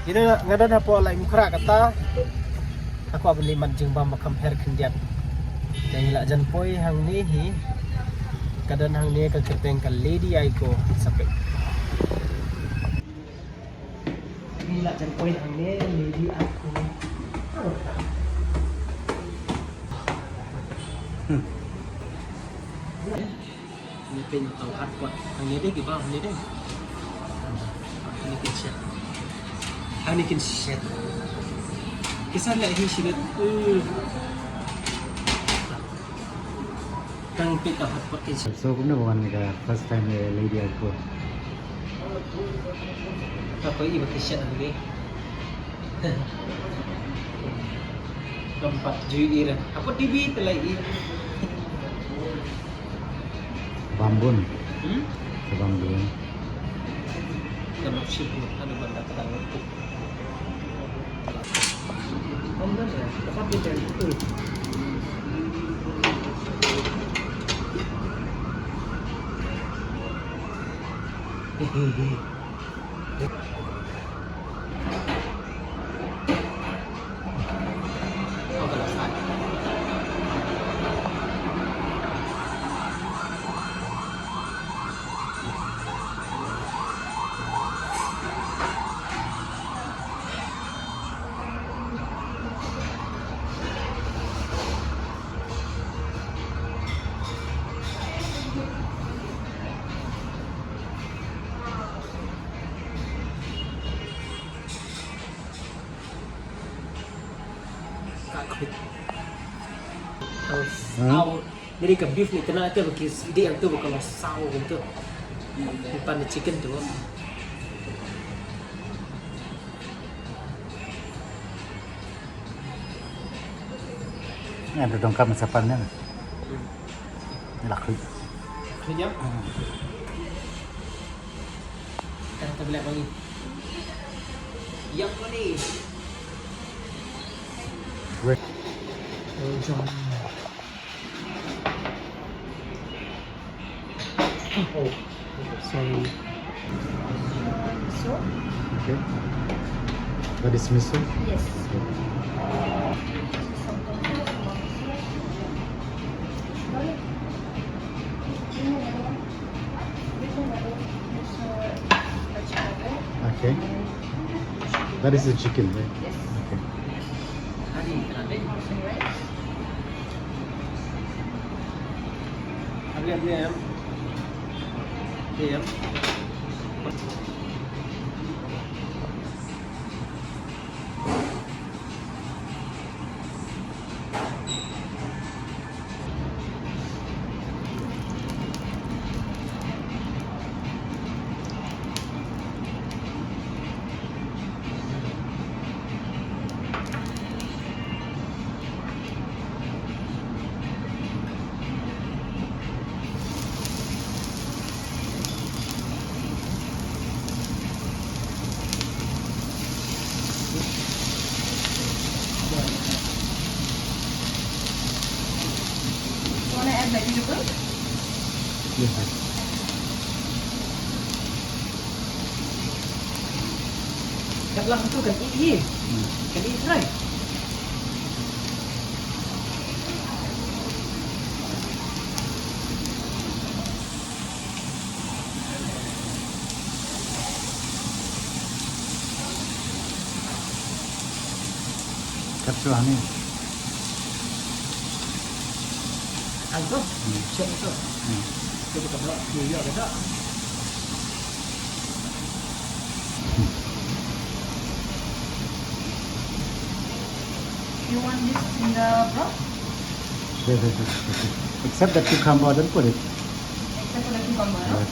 Jadi ngada na po like mukra kata aku abang liman jeng bama compare kendian. Yang ila jan poi hang ni hi kadan hang ni ka kerteng ka lady ai ko sampai. Ila jan poi hang ni lady aku. Ini pin tau hard kuat. Hang ni deh gimana? Hang ni deh. Hang ni kecil. Hang ni kecil. Kisah lagi sila kang pick up hot pot kecil. So cũng là one cái first time lady aku. Apa ini kecil lagi? Tempat juiran. Apa TV lagi? Bambun. Hmm? Bambun. Dalam sibuk ada benda terang itu. Bambun ya, tapi dari itu. Hehehe. Oh, kalau saya. Sawo. Jadi ke beef ni kena itu bagi dia yang tu bukan sawo gitu. Bukan chicken tu. Ini ada dongkap masapannya. Lakui. Kejap. Kita boleh bagi. Yang ni. Wait. Oh, jom. Oh, sorry. So, Okay. That is miso. yes. Okay. That is the chicken, right? Yes. Okay. Hari nanti. Habis ayam. Ayam. Want to add vegetables? Yes. Kat belakang tu kan eat here. Can eat right. Capsule honey. Angko. Siap tu. Hmm. Kita buka blok New York ada. You want this in the broth? Yes. Except that cucumber, don't put it. Except for the cucumber, no? Yes.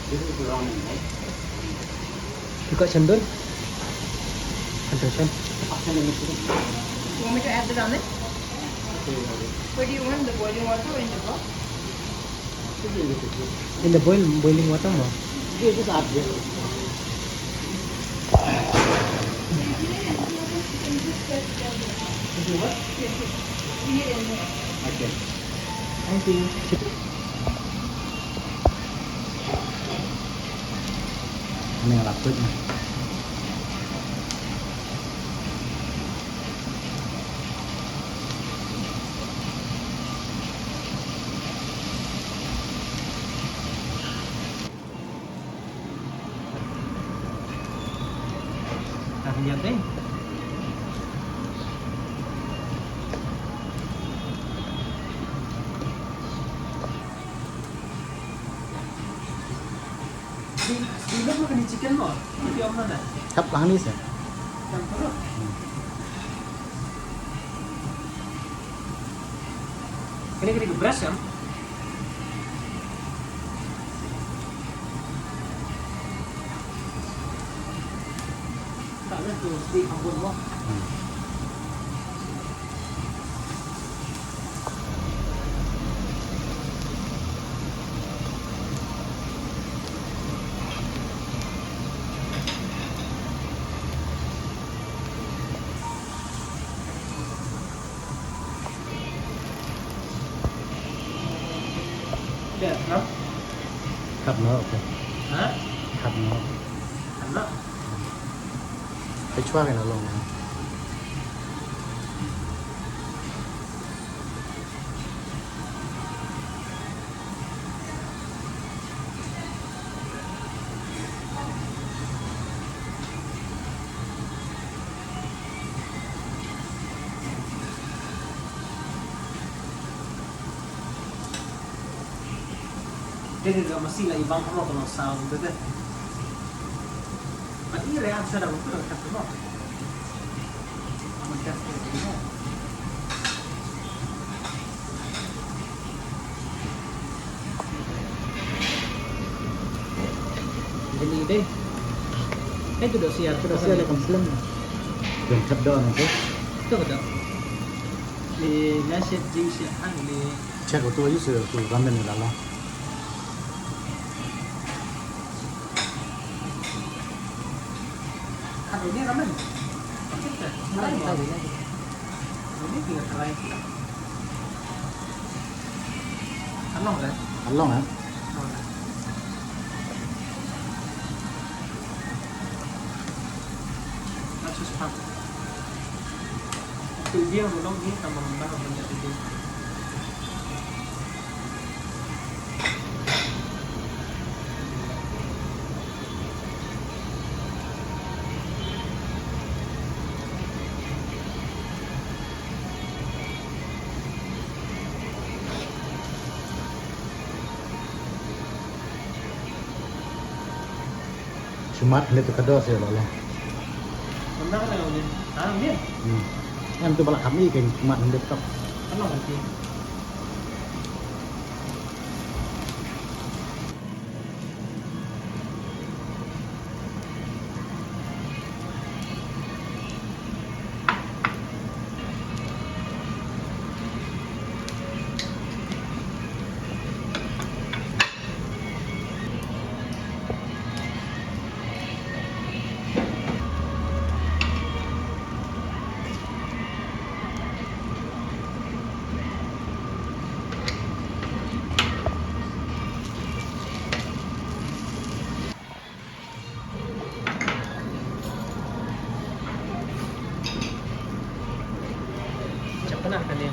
This is the ramen, right? Juga cendol. Ada cendol. Apa yang itu? You want me to add the ramen? Where do you want the boiling water or in the broth? In the boiling water mo. This is up there. Thank you, what? Yes, yes. We need it in here. Okay. Thank you. Ini yang laput nih. Nah, lihat deh. Di lu makan di chicken mo? Hindi ako na. ครับล้างนี่เสร็จ Campur. Kini beras kan? Tak ada tuh di kampung mo. Lihat, no? ครับเนาะโอเค Hah? ครับเนาะ Anak. ไปช่วยกันเอาลงนะ Dia juga masih lah ibang kalau kalau sound gitu. Tapi reaksi ada untuk kata mo. Amat kata mo. Jadi deh. Itu udah siap, sudah Pasti ada siap. komplain yang kedua nanti Itu udah. Di nasi juice yang di cek itu aja sih tuh ramen ni lah kan ini ramen. Oke, kita. Ini tinggal try. Anong kan? along ya Kasus pak. Itu dia belum ini sama mbak banyak itu. cuma ini tuh kedua sih lah Benar kan yang ini? Ah, ini. em tuh malah kami kayak cuma ini tetap Anong kan sih? Pernah kan ya?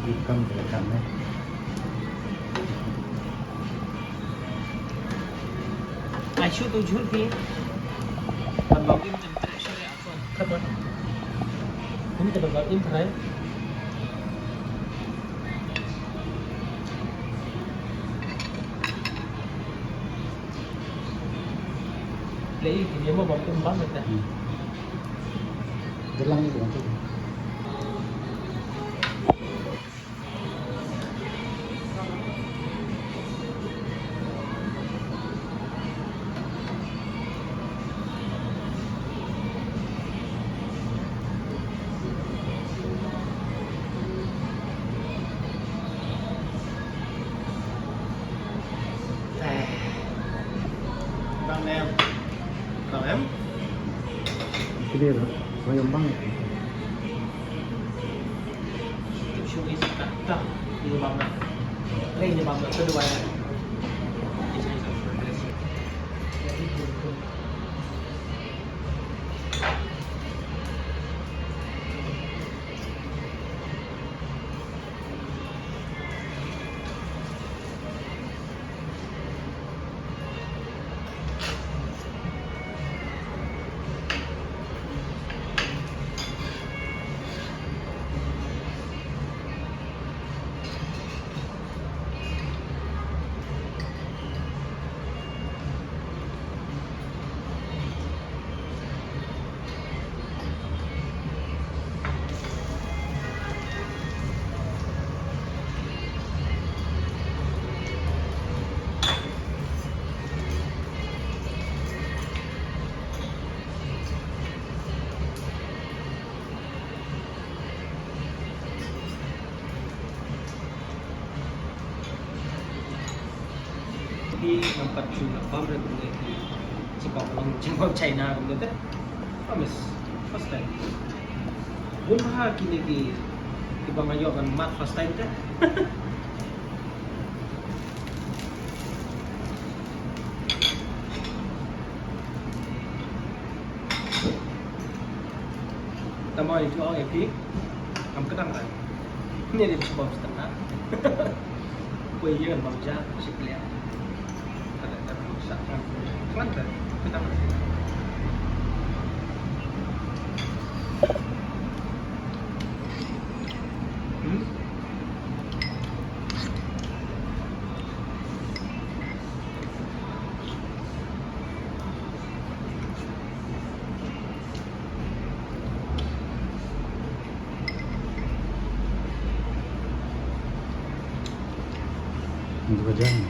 ikan ikannya Aisyu tuh jul pi. Pembawin tentang syariat apa? Kapan? Ini kita bakal intern. play dia mau bom tumbang kita. Gelang itu nanti. Bang em. Gede loh, bayang banget. Show is kata itu banget. Lainnya banget kedua ya. Di tempat juga pamret gitu Jepang China gitu Amis first time belum kini di bang ayo kan mat first time teh tambah itu orang epi kamu kenang kan ini dia sebab setengah kue kan bang jah si pilihan ada terus kan kita Untuk jalan.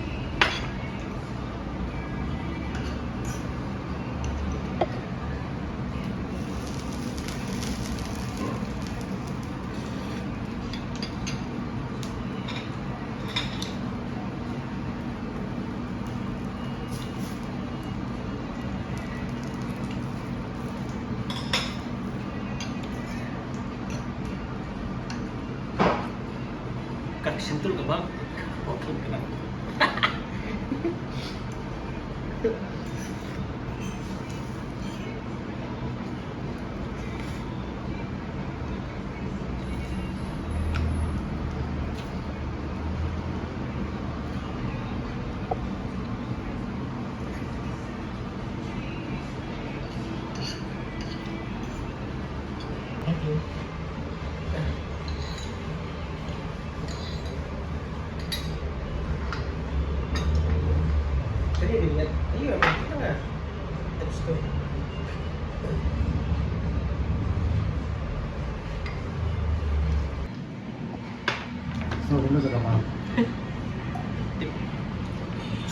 Kaki sentul ke bang oke kenang Thank you. Tadi dilihat, iya kita nggak terus tuh. So, dulu sudah mau.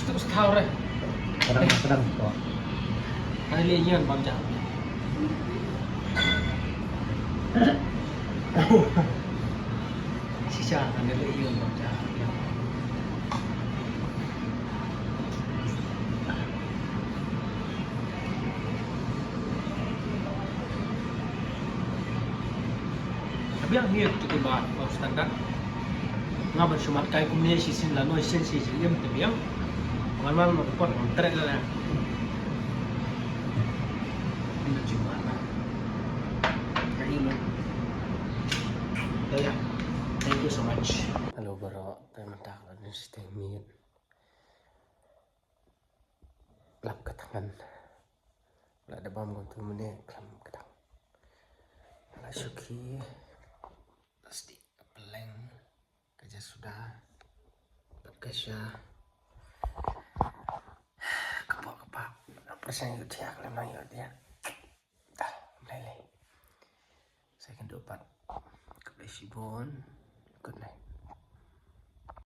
Terus tahu deh. Kadang kok. Ada lihat bang jam. Sisa ada lihat bang jam. Tapi yang ini cukup bagus standar. Nga bersumat kay kumniya sisin la no sin sisin yam tebiyang. Pengalaman mapapot ang trek lah. Ini cuma lah. Jadi lo. Ya, thank you so much. Halo bro, tayo mentaklan ng stay meet. Lap katangan. Wala ada bam kung tumuni, klam katang. Wala syuki. Pasti peleng. Kerja sudah. Kerja. Kepak-kepak. persen yuk dia kalau nang yuk dia dah mulai saya akan dapat kebersibun good night